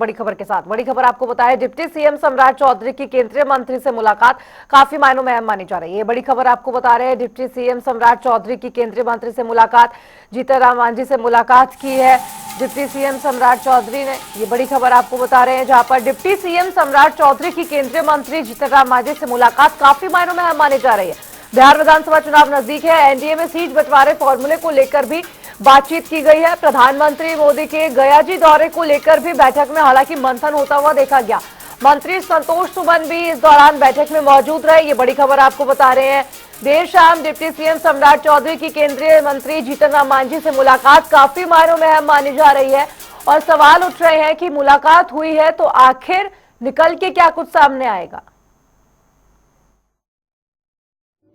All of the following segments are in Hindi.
बड़ी खबर के साथ बड़ी खबर आपको बताएं, डिप्टी सीएम सम्राट चौधरी की केंद्रीय मंत्री से मुलाकात काफी मायनों में अहम मानी जा रही है। बड़ी खबर आपको बता रहे हैं, डिप्टी सीएम सम्राट चौधरी की केंद्रीय मंत्री से मुलाकात, जीतन राम मांझी से मुलाकात की है डिप्टी सीएम सम्राट चौधरी ने। ये बड़ी खबर आपको बता रहे हैं, जहां पर डिप्टी सीएम सम्राट चौधरी की केंद्रीय मंत्री जीतन राम मांझी से मुलाकात काफी मायनों में अहम मानी जा रही है। बिहार विधानसभा चुनाव नजदीक है, एनडीए में सीट बंटवारे फॉर्मूले को लेकर भी बातचीत की गई है। प्रधानमंत्री मोदी के गयाजी दौरे को लेकर भी बैठक में हालांकि मंथन होता हुआ देखा गया। मंत्री संतोष सुमन भी इस दौरान बैठक में मौजूद रहे। ये बड़ी खबर आपको बता रहे हैं। देर शाम डिप्टी सीएम सम्राट चौधरी की केंद्रीय मंत्री जीतन राम मांझी से मुलाकात काफी मायनों में अहम मानी जा रही है और सवाल उठ रहे हैं कि मुलाकात हुई है तो आखिर निकल के क्या कुछ सामने आएगा।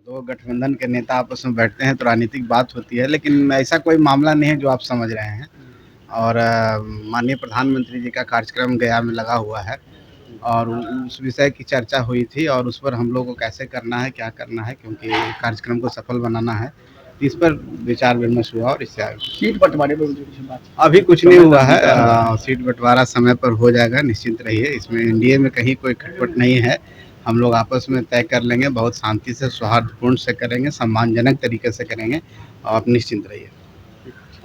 दो गठबंधन के नेता आपस में बैठते हैं तो राजनीतिक बात होती है, लेकिन ऐसा कोई मामला नहीं है जो आप समझ रहे हैं। और माननीय प्रधानमंत्री जी का कार्यक्रम गया में लगा हुआ है और उस विषय की चर्चा हुई थी और उस पर हम लोग को कैसे करना है, क्या करना है, क्योंकि कार्यक्रम को सफल बनाना है, इस पर विचार विमर्श हुआ। और इससे सीट बंटवारे में अभी कुछ नहीं हुआ है। सीट बंटवारा समय पर हो जाएगा, निश्चिंत रहिए। इसमें एनडीए में कहीं कोई खटपट नहीं है। हम लोग आपस में तय कर लेंगे, बहुत शांति से, सौहार्दपूर्ण से करेंगे, सम्मानजनक तरीके से करेंगे और आप निश्चिंत रहिए।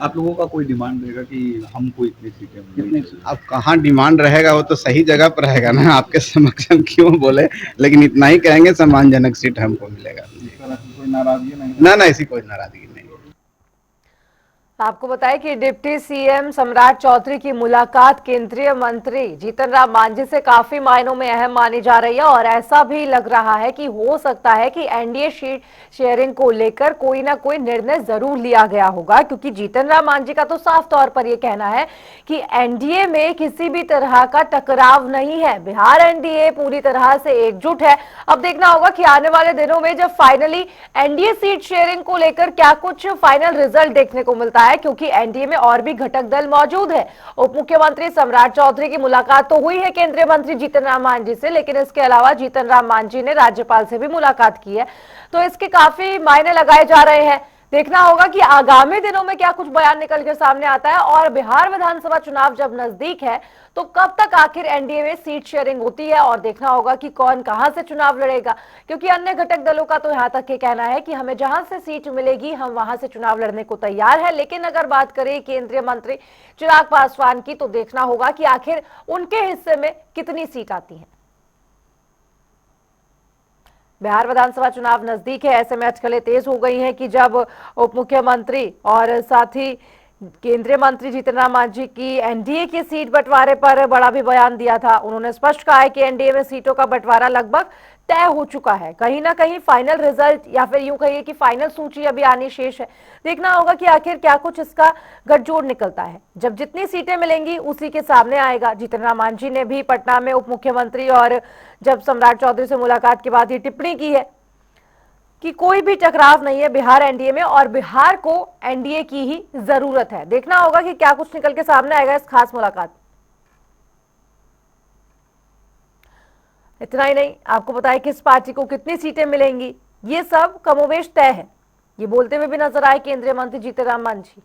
आप लोगों का कोई डिमांड रहेगा कि हमको इतनी सीटें मिलेंगी? अब कहाँ डिमांड रहेगा, वो तो सही जगह पर रहेगा ना, आपके समक्ष हम क्यों बोले, लेकिन इतना ही कहेंगे सम्मानजनक सीट हमको मिलेगा। कोई नाराजगी नहीं? ना, ऐसी कोई नाराजगी नहीं। आपको बताएं कि डिप्टी सीएम सम्राट चौधरी की मुलाकात केंद्रीय मंत्री जीतन राम मांझी से काफी मायनों में अहम मानी जा रही है और ऐसा भी लग रहा है कि हो सकता है कि एनडीए सीट शेयरिंग को लेकर कोई ना कोई निर्णय जरूर लिया गया होगा, क्योंकि जीतन राम मांझी का तो साफ तौर पर यह कहना है कि एनडीए में किसी भी तरह का टकराव नहीं है। बिहार एनडीए पूरी तरह से एकजुट है। अब देखना होगा कि आने वाले दिनों में जब फाइनली एनडीए सीट शेयरिंग को लेकर क्या कुछ फाइनल रिजल्ट देखने को मिलता है, क्योंकि एनडीए में और भी घटक दल मौजूद है। उप मुख्यमंत्री सम्राट चौधरी की मुलाकात तो हुई है केंद्रीय मंत्री जीतन राम मांझी से, लेकिन इसके अलावा जीतन राम मांझी ने राज्यपाल से भी मुलाकात की है, तो इसके काफी मायने लगाए जा रहे हैं। देखना होगा कि आगामी दिनों में क्या कुछ बयान निकल कर सामने आता है और बिहार विधानसभा चुनाव जब नजदीक है तो कब तक आखिर एनडीए में सीट शेयरिंग होती है और देखना होगा कि कौन कहां से चुनाव लड़ेगा, क्योंकि अन्य घटक दलों का तो यहां तक ये कहना है कि हमें जहां से सीट मिलेगी हम वहां से चुनाव लड़ने को तैयार है। लेकिन अगर बात करें केंद्रीय मंत्री चिराग पासवान की, तो देखना होगा कि आखिर उनके हिस्से में कितनी सीट आती है। बिहार विधानसभा चुनाव नजदीक है, ऐसे में अटकलें तेज हो गई हैं कि जब उप मुख्यमंत्री और साथ ही केंद्रीय मंत्री जीतन राम मांझी की एनडीए की सीट बंटवारे पर बड़ा भी बयान दिया था। उन्होंने स्पष्ट कहा है कि एनडीए में सीटों का बंटवारा लगभग तय हो चुका है। कहीं ना कहीं फाइनल रिजल्ट या फिर यूं कहिए कि फाइनल सूची अभी आनी शेष है। देखना होगा कि आखिर क्या कुछ इसका गठजोड़ निकलता है। जब जितनी सीटें मिलेंगी उसी के सामने आएगा। जीतन राम मांझी ने भी पटना में उप मुख्यमंत्री और जब सम्राट चौधरी से मुलाकात के बाद ये टिप्पणी की है कि कोई भी टकराव नहीं है बिहार एनडीए में और बिहार को एनडीए की ही जरूरत है। देखना होगा कि क्या कुछ निकल के सामने आएगा इस खास मुलाकात। इतना ही नहीं, आपको बताएं किस पार्टी को कितनी सीटें मिलेंगी, ये सब कमोवेश तय है। ये बोलते हुए भी नजर आए केंद्रीय मंत्री जीतन राम मांझी।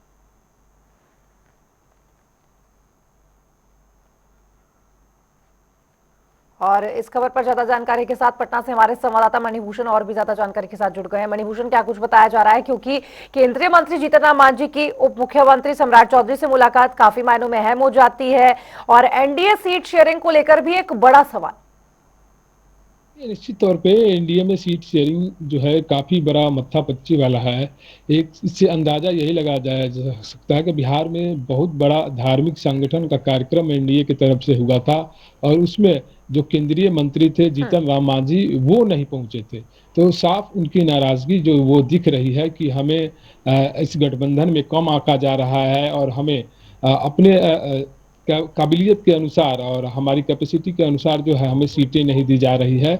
और इस खबर पर ज्यादा जानकारी के साथ पटना से हमारे संवाददाता मणिभूषण और भी ज्यादा जानकारी के साथ जुड़ गए हैं। मणिभूषण, क्या कुछ बताया जा रहा है, क्योंकि केंद्रीय मंत्री जीतन राम मांझी की उप मुख्यमंत्री सम्राट चौधरी से मुलाकात काफी मायनों में अहम हो जाती है और एनडीए सीट शेयरिंग को लेकर भी एक बड़ा सवाल। निश्चित तौर पे एनडीए में सीट शेयरिंग जो है काफी बड़ा मत्थापच्ची वाला है। एक इससे अंदाजा यही लगाया जा सकता है कि बिहार में बहुत बड़ा धार्मिक संगठन का कार्यक्रम एनडीए की तरफ से हुआ था और उसमें जो केंद्रीय मंत्री थे जीतन राम मांझी वो नहीं पहुंचे थे, तो साफ उनकी नाराजगी जो वो दिख रही है कि हमें इस गठबंधन में कम आंका जा रहा है और हमें अपने काबिलियत के अनुसार और हमारी कैपेसिटी के अनुसार जो है हमें सीटें नहीं दी जा रही है।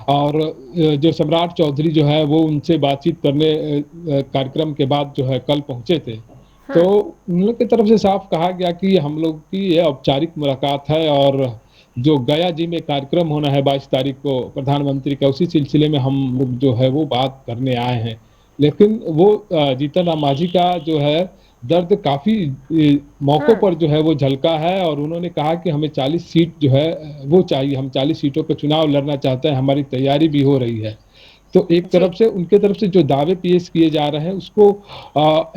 और जो सम्राट चौधरी जो है वो उनसे बातचीत करने कार्यक्रम के बाद जो है कल पहुंचे थे, तो उन लोग की तरफ से साफ कहा गया कि हम लोग की ये औपचारिक मुलाकात है और जो गया जी में कार्यक्रम होना है 22 तारीख को प्रधानमंत्री का, उसी सिलसिले में हम लोग जो है वो बात करने आए हैं। लेकिन वो जीतन राम मांझी का जो है दर्द काफी मौकों पर जो है वो झलका है, और उन्होंने कहा कि हमें 40 सीट जो है वो चाहिए, हम 40 सीटों पर चुनाव लड़ना चाहते हैं, हमारी तैयारी भी हो रही है। तो एक जी। तरफ से उनके तरफ से जो दावे पेश किए जा रहे हैं उसको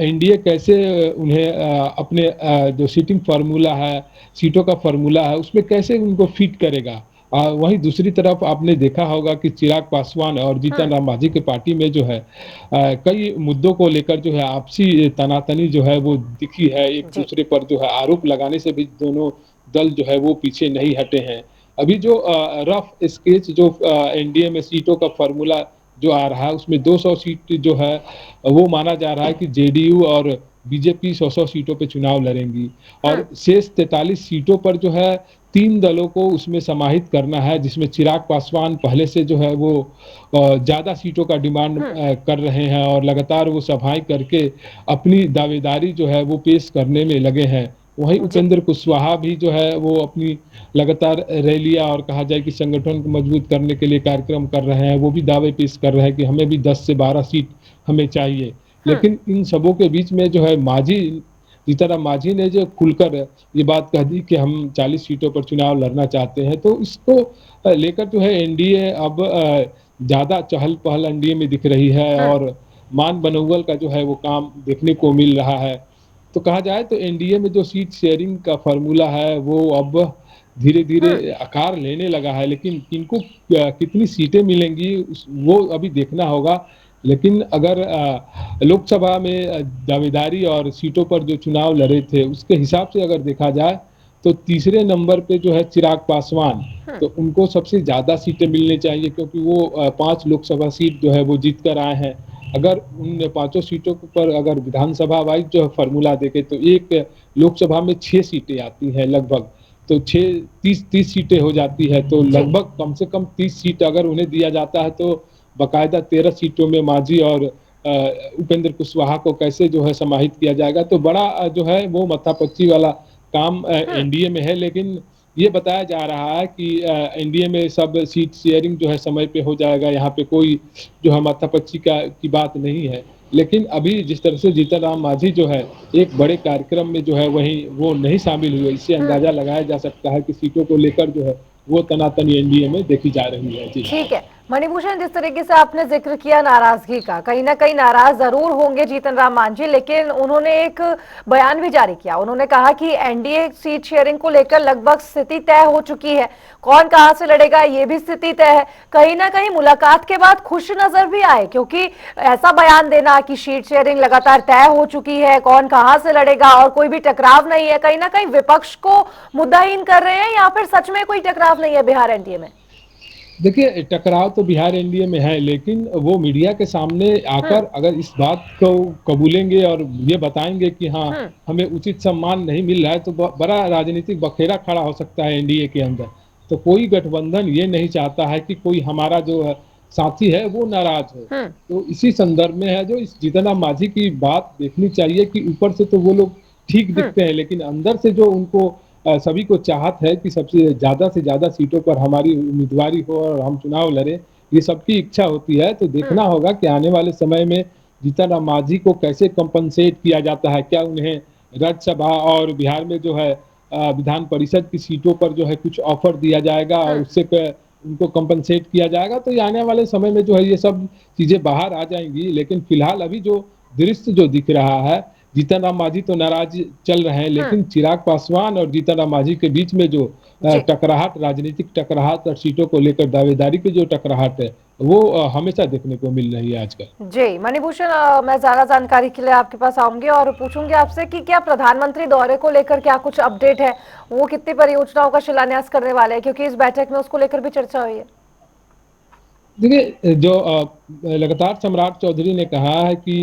एनडीए कैसे उन्हें अपने जो सीटिंग फार्मूला है, सीटों का फार्मूला है, उसमें कैसे उनको फिट करेगा। वहीं दूसरी तरफ आपने देखा होगा कि चिराग पासवान और जीतन राम मांझी की पार्टी में जो है कई मुद्दों को लेकर जो है आपसी तनातनी जो है वो दिखी है, एक जी। दूसरे पर जो है आरोप लगाने से भी दोनों दल जो है वो पीछे नहीं हटे हैं। अभी जो रफ स्केच जो एनडीए में सीटों का फार्मूला जो आ रहा है उसमें 200 सीट जो है वो माना जा रहा है कि जेडीयू और बीजेपी 100 सीटों पे चुनाव लड़ेंगी, और शेष 43 सीटों पर जो है 3 दलों को उसमें समाहित करना है, जिसमें चिराग पासवान पहले से जो है वो ज्यादा सीटों का डिमांड कर रहे हैं और लगातार वो सभाएं करके अपनी दावेदारी जो है वो पेश करने में लगे हैं। वहीं जी। उपेंद्र कुशवाहा भी जो है वो अपनी लगातार रैलियां और कहा जाए कि संगठन को मजबूत करने के लिए कार्यक्रम कर रहे हैं, वो भी दावे पेश कर रहे हैं कि हमें भी 10 से 12 सीट हमें चाहिए। लेकिन इन सबों के बीच में जो है जीतनराम मांझी ने जो खुलकर ये बात कह दी कि हम 40 सीटों पर चुनाव लड़ना चाहते हैं, तो इसको लेकर जो है एनडीए अब ज्यादा चहल पहल एनडीए में दिख रही है और मान बनौवल का जो है वो काम देखने को मिल रहा है। तो कहा जाए तो एनडीए में जो सीट शेयरिंग का फॉर्मूला है वो अब धीरे धीरे आकार लेने लगा है, लेकिन किनको कितनी सीटें मिलेंगी वो अभी देखना होगा। लेकिन अगर लोकसभा में दावेदारी और सीटों पर जो चुनाव लड़े थे उसके हिसाब से अगर देखा जाए तो तीसरे नंबर पे जो है चिराग पासवान, तो उनको सबसे ज्यादा सीटें मिलनी चाहिए क्योंकि वो 5 लोकसभा सीट जो है वो जीत कर आए हैं। अगर उन 5 सीटों पर अगर विधानसभा वाइज जो है फार्मूला देखे तो एक लोकसभा में 6 सीटें आती हैं लगभग, तो 30 सीटें हो जाती है, तो लगभग कम से कम 30 सीट अगर उन्हें दिया जाता है तो बाकायदा 13 सीटों में मांझी और उपेंद्र कुशवाहा को कैसे जो है समाहित किया जाएगा। तो बड़ा जो है वो मत्थापच्ची वाला काम एनडीए में है, लेकिन ये बताया जा रहा है कि एनडीए में सब सीट शेयरिंग जो है समय पे हो जाएगा, यहाँ पे कोई जो है माथापच्ची की बात नहीं है। लेकिन अभी जिस तरह से जीतन राम मांझी जो है एक बड़े कार्यक्रम में जो है वहीं वो नहीं शामिल हुए, इससे अंदाजा लगाया जा सकता है कि सीटों को लेकर जो है वो तनातनी एनडीए में देखी जा रही है। जी ठीक है मणिभूषण, जिस तरीके से आपने जिक्र किया नाराजगी का, कहीं ना कहीं नाराज जरूर होंगे जीतन राम मांझी, लेकिन उन्होंने एक बयान भी जारी किया। उन्होंने कहा कि एनडीए सीट शेयरिंग को लेकर लगभग स्थिति तय हो चुकी है, कौन कहां से लड़ेगा ये भी स्थिति तय है। कहीं ना कहीं मुलाकात के बाद खुश नजर भी आए, क्योंकि ऐसा बयान देना कि सीट शेयरिंग लगातार तय हो चुकी है, कौन कहां से लड़ेगा और कोई भी टकराव नहीं है, कहीं ना कहीं विपक्ष को मुद्दाहीन कर रहे हैं या फिर सच में कोई टकराव नहीं है बिहार एनडीए में? देखिए, टकराव तो बिहार एनडीए में है, लेकिन वो मीडिया के सामने आकर अगर इस बात को कबूलेंगे और ये बताएंगे कि हाँ हमें उचित सम्मान नहीं मिल रहा है, तो बड़ा राजनीतिक बखेरा खड़ा हो सकता है एनडीए के अंदर। तो कोई गठबंधन ये नहीं चाहता है कि कोई हमारा जो साथी है वो नाराज हो। तो इसी संदर्भ में है जो इस जीतन राम मांझी की बात देखनी चाहिए कि ऊपर से तो वो लोग ठीक दिखते हैं, लेकिन अंदर से जो उनको सभी को चाहत है कि सबसे ज्यादा सीटों पर हमारी उम्मीदवारी हो और हम चुनाव लड़े, ये सबकी इच्छा होती है। तो देखना होगा कि आने वाले समय में जीतन राम मांझी को कैसे कंपनसेट किया जाता है, क्या उन्हें राज्यसभा और बिहार में जो है विधान परिषद की सीटों पर जो है कुछ ऑफर दिया जाएगा और उससे उनको कंपनसेट किया जाएगा। तो ये आने वाले समय में जो है ये सब चीजें बाहर आ जाएंगी, लेकिन फिलहाल अभी जो दृश्य जो दिख रहा है, जीतन राम मांझी तो नाराज चल रहे हैं, लेकिन चिराग पासवान और जीतन राम मांझी के बीच में जो टकराहट, राजनीतिक टकराहट और सीटों को लेकर दावेदारी की जो टकराहट है वो हमेशा देखने को मिल रही है आजकल। जी मणिभूषण, मैं ज्यादा जानकारी के लिए आपके पास आऊंगी और पूछूंगी आपसे कि क्या प्रधानमंत्री दौरे को लेकर क्या कुछ अपडेट है, वो कितनी परियोजनाओं का शिलान्यास करने वाले हैं, क्योंकि इस बैठक में उसको लेकर भी चर्चा हुई है। देखिए, जो लगातार सम्राट चौधरी ने कहा है कि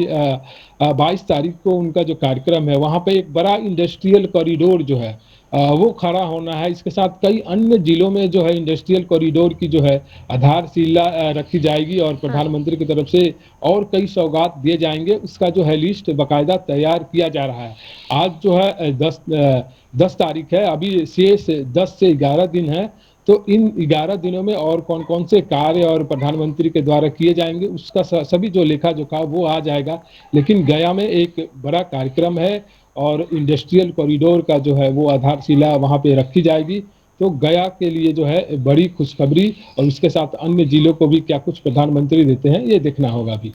22 तारीख को उनका जो कार्यक्रम है वहां पे एक बड़ा इंडस्ट्रियल कॉरिडोर जो है वो खड़ा होना है। इसके साथ कई अन्य जिलों में जो है इंडस्ट्रियल कॉरिडोर की जो है आधारशिला रखी जाएगी और प्रधानमंत्री की तरफ से और कई सौगात दिए जाएंगे। उसका जो है लिस्ट बाकायदा तैयार किया जा रहा है। आज जो है 10 तारीख है, अभी शेष 10 से 11 दिन है। तो इन 11 दिनों में और कौन कौन से कार्य और प्रधानमंत्री के द्वारा किए जाएंगे उसका सभी जो लेखा जोखा वो आ जाएगा। लेकिन गया में एक बड़ा कार्यक्रम है और इंडस्ट्रियल कॉरिडोर का जो है वो आधारशिला वहां पे रखी जाएगी। तो गया के लिए जो है बड़ी खुशखबरी, और उसके साथ अन्य जिलों को भी क्या कुछ प्रधानमंत्री देते हैं ये देखना होगा अभी।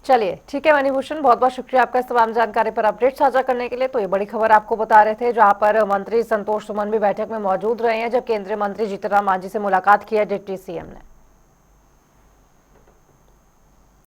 चलिए ठीक है मणिभूषण, बहुत बहुत शुक्रिया आपका इस तमाम जानकारी पर अपडेट साझा करने के लिए। तो ये बड़ी खबर आपको बता रहे थे, जहां पर मंत्री संतोष सुमन भी बैठक में मौजूद रहे हैं जब केंद्रीय मंत्री जीतन राम मांझी से मुलाकात की है डिप्टी सीएम ने।